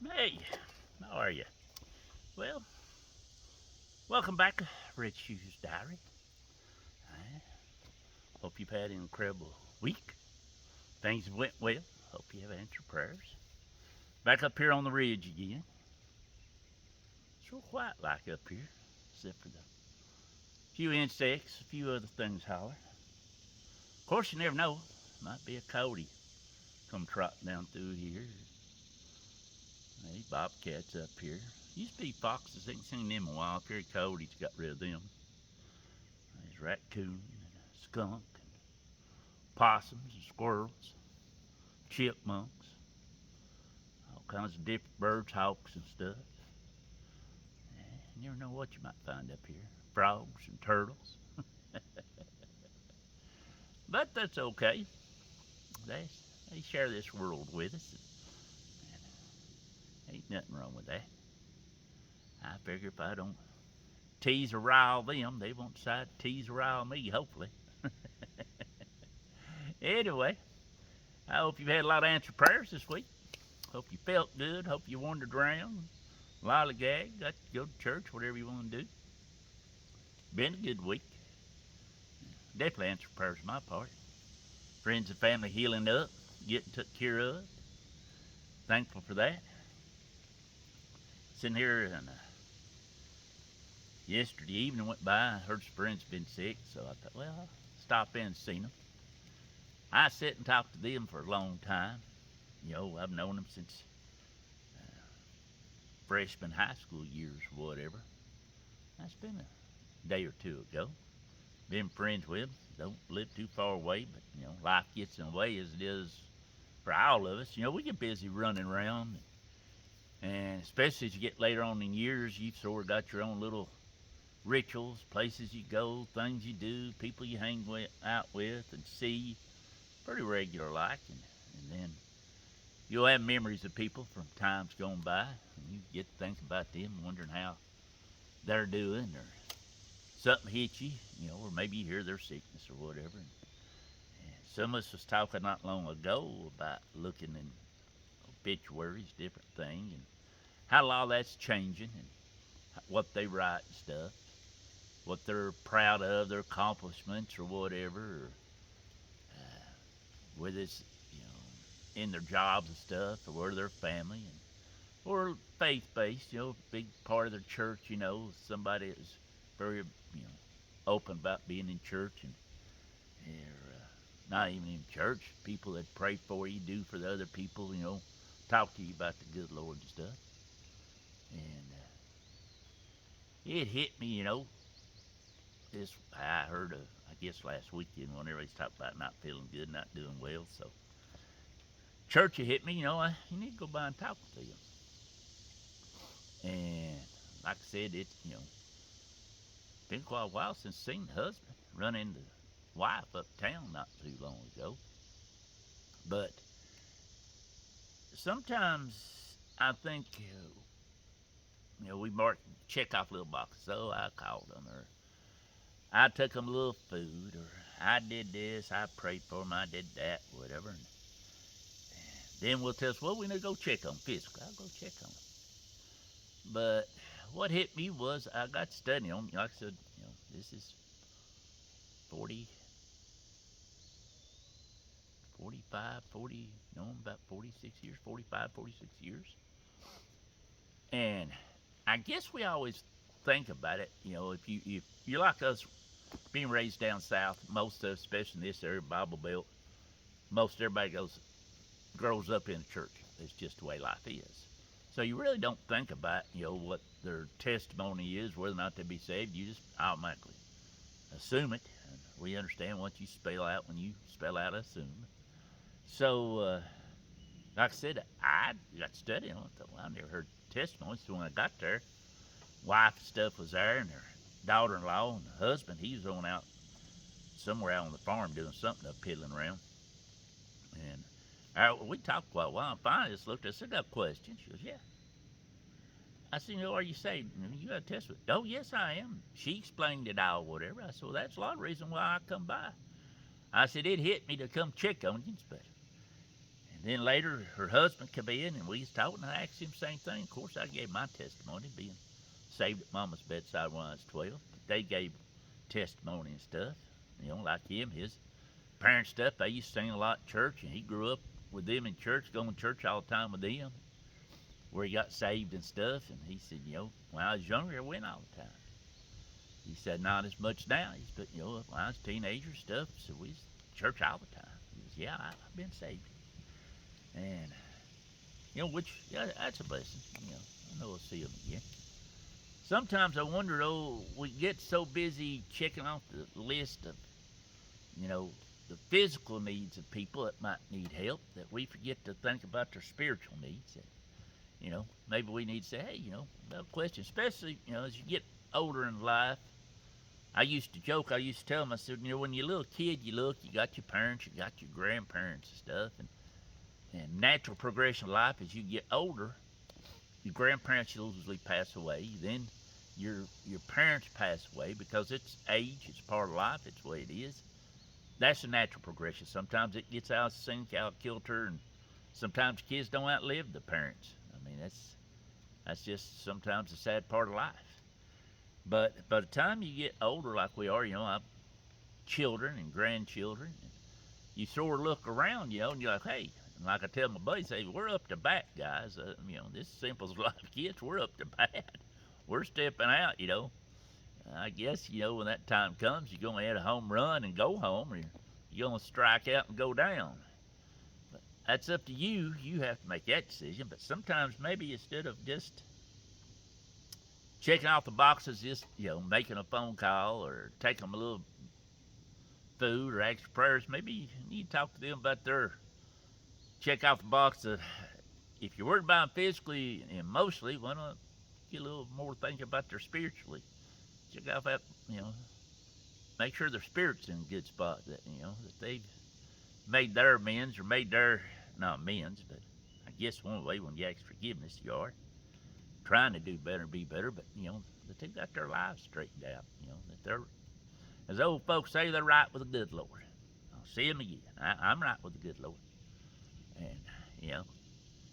Hey, how are you? Well, welcome back to Red Shoes Diary. I hope you've had an incredible week. Things have went well. Hope you have answered prayers. Back up here on the ridge again. It's real quiet like up here, except for the few insects, a few other things holler. Of course, you never know. Might be a coyote come trotting down through here. Hey, bobcats up here. Used to be foxes. Ain't seen them in a while. Up here, coyotes got rid of them. There's raccoon and a skunk and possums and squirrels, chipmunks, all kinds of different birds, hawks and stuff. You never know what you might find up here. Frogs and turtles. But that's okay. They, they share this world with us. And ain't nothing wrong with that. I figure if I don't tease or rile them, they won't decide to tease or rile me, hopefully. Anyway, I hope you've had a lot of answered prayers this week. Hope you felt good. Hope you wandered around, lollygag, got to go to church, whatever you want to do. Been a good week. Definitely answered prayers on my part. Friends and family healing up, getting took care of. Thankful for that. Sitting here and yesterday evening went by. I heard some friends been sick, so I thought, well, I'll stop in and see them. I sit and talk to them for a long time. You know, I've known them since freshman high school years, or whatever. That's been a day or two ago. Been friends with them. Don't live too far away, but you know, life gets in the way as it is for all of us. You know, we get busy running around, and especially as you get later on in years, you've sort of got your own little rituals, places you go, things you do, people you hang out with and see, pretty regular like, and then you'll have memories of people from times gone by, and you get to think about them, wondering how they're doing, or something hit you, you know, or maybe you hear their sickness or whatever. And some of us was talking not long ago about looking in obituaries, different things, and how a lot of that's changing, and what they write and stuff, what they're proud of, their accomplishments or whatever, or whether it's, you know, in their jobs and stuff, or where their family, and or faith based, you know, big part of their church, you know, somebody is very, you know, open about being in church, and they're not even in church. People that pray for you, do for the other people, you know, talk to you about the good Lord and stuff. And it hit me, you know, this I heard, I guess last weekend when everybody's talking about not feeling good, not doing well. So church, it hit me, you know, you need to go by and talk to them. And like I said, it, you know, been quite a while since seen the husband run into the wife uptown not too long ago. But sometimes I think, you know, we mark check off little boxes. So I called them, or I took them a little food, or I did this, I prayed for them, I did that, whatever. And then we'll tell us, well, we need to go check on them physically. I'll go check on them. But what hit me was I got studying on, like I said, you know, this is 40, 45, 40, no, about 46 years, 45, 46 years. And I guess we always think about it, you know, if you're like us, being raised down south, most of, especially in this area, Bible Belt, most everybody grows up in a church. It's just the way life is. So you really don't think about, you know, what their testimony is, whether or not they be saved. You just automatically assume it. And we understand once you spell out, when you spell out assume. So, like I said, I got studying on it. Thought, well, I never heard testimonies. So when I got there, wife and stuff was there, and her daughter-in-law and the husband, he was on out somewhere out on the farm doing something up piddling around. And we talked quite a while. And finally, I just looked at her. I said, I got a question. She goes, yeah. I said, you know, are you saved? You got a test with? Oh, yes, I am. She explained it all, whatever. I said, well, that's a lot of reason why I come by. I said, it hit me to come check on you, but then later, her husband come in, and we was talking. I asked him the same thing. Of course, I gave my testimony, being saved at Mama's bedside when I was 12. But they gave testimony and stuff. Like him, his parents' stuff. They used to sing a lot in church, and he grew up with them in church, going to church all the time with them, where he got saved and stuff. And he said, when I was younger, I went all the time. He said, not as much now. He said, but, when I was a teenager stuff, so we was in church all the time. He was, yeah, I've been saved. And, that's a blessing. I know we'll see him again. Sometimes I wonder, we get so busy checking off the list of, the physical needs of people that might need help that we forget to think about their spiritual needs. That, maybe we need to say, hey, no question, especially, as you get older in life. I used to joke, I used to tell them, I said, when you're a little kid, you got your parents, you got your grandparents and stuff, and natural progression of life, as you get older, your grandparents usually pass away. Then your parents pass away because it's age, it's part of life, it's the way it is. That's a natural progression. Sometimes it gets out of sync, out of kilter, and sometimes kids don't outlive the parents. I mean, that's just sometimes a sad part of life. But by the time you get older like we are, I've children and grandchildren, and you sort of look around, and you're like, hey, and like I tell my buddies, hey, we're up to bat, guys. This simple as life kids, we're up to bat. We're stepping out, I guess, when that time comes, you're going to hit a home run and go home, or you're going to strike out and go down. But that's up to you. You have to make that decision. But sometimes maybe instead of just checking off the boxes, just, making a phone call or taking them a little food or extra prayers, maybe you need to talk to them about check off the box of, if you're worried about them physically and emotionally, why not get a little more thinking about their spiritually? Check off that, make sure their spirit's in a good spot, that, that they've made their amends or made their, not amends, but I guess one way when you ask forgiveness, you are trying to do better and be better, but, that they've got their lives straightened out, that they're, as old folks say, they're right with the good Lord. I'll see them again. I'm right with the good Lord. And,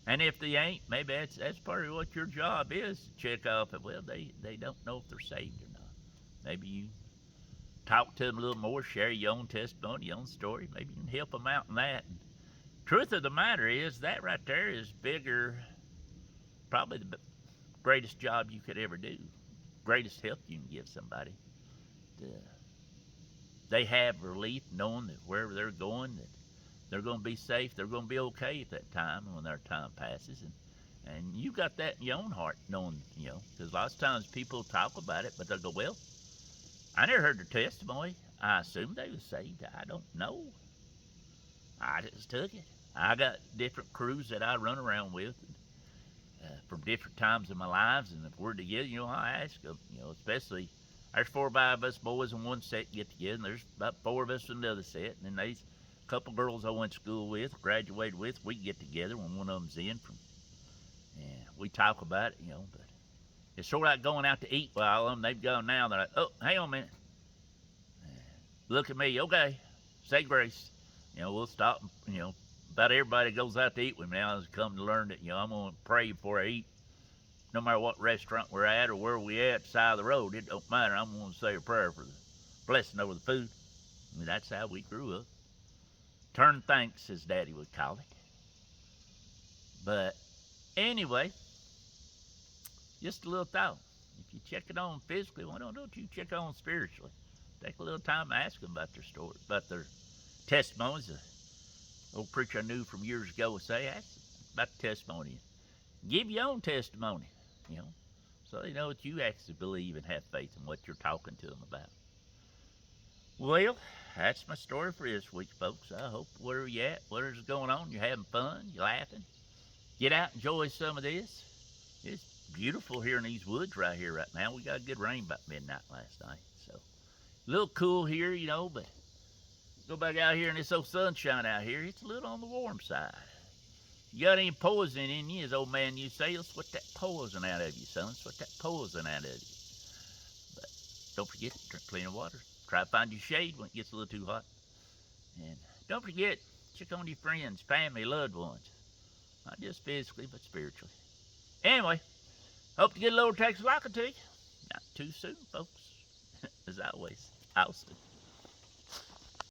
and if they ain't, maybe that's part of what your job is, to check off it. Well, they don't know if they're saved or not. Maybe you talk to them a little more, share your own testimony, your own story. Maybe you can help them out in that. And truth of the matter is, that right there is bigger, probably the greatest job you could ever do, greatest help you can give somebody. They have relief knowing that wherever they're going, that they're going to be safe, they're going to be okay at that time when their time passes. And you got that in your own heart, knowing, because lots of times people talk about it, but they'll go, well, I never heard their testimony. I assumed they was saved. I don't know. I just took it. I got different crews that I run around with from different times in my lives, and if we're together, I ask them, especially, there's 4 or 5 of us boys in one set get together, and there's about 4 of us in another set, and then there's a couple girls I went to school with, graduated with, we get together when one of them's in from, and we talk about it, but it's sort of like going out to eat while they've gone now. They're like, oh, hang on a minute. Look at me, okay, say grace. We'll stop, about everybody that goes out to eat with me now has come to learn that, I'm going to pray before I eat. No matter what restaurant we're at or where we at, side of the road, it don't matter. I'm going to say a prayer for the blessing over the food. I mean, that's how we grew up. Turn thanks, as Daddy would call it. But anyway, just a little thought. If you check it on physically, why don't you check on spiritually? Take a little time to ask them about their story, about their testimonies. The old preacher I knew from years ago would say, ask about the testimony. Give your own testimony, so they know that you actually believe and have faith in what you're talking to them about. Well, that's my story for this week, folks. I hope wherever you're at, whatever's going on, you're having fun, you're laughing. Get out, enjoy some of this. It's beautiful here in these woods right here right now. We got good rain about midnight last night, so a little cool here, but go back out here in this old sunshine out here. It's a little on the warm side. You got any poison in you, as old man used to say, let's sweat that poison out of you, son. Sweat that poison out of you. But don't forget, drink clean water. Try to find your shade when it gets a little too hot. And don't forget, check on your friends, family, loved ones. Not just physically, but spiritually. Anyway, hope to get a little Texas like to you. Not too soon, folks. As always, I'll see.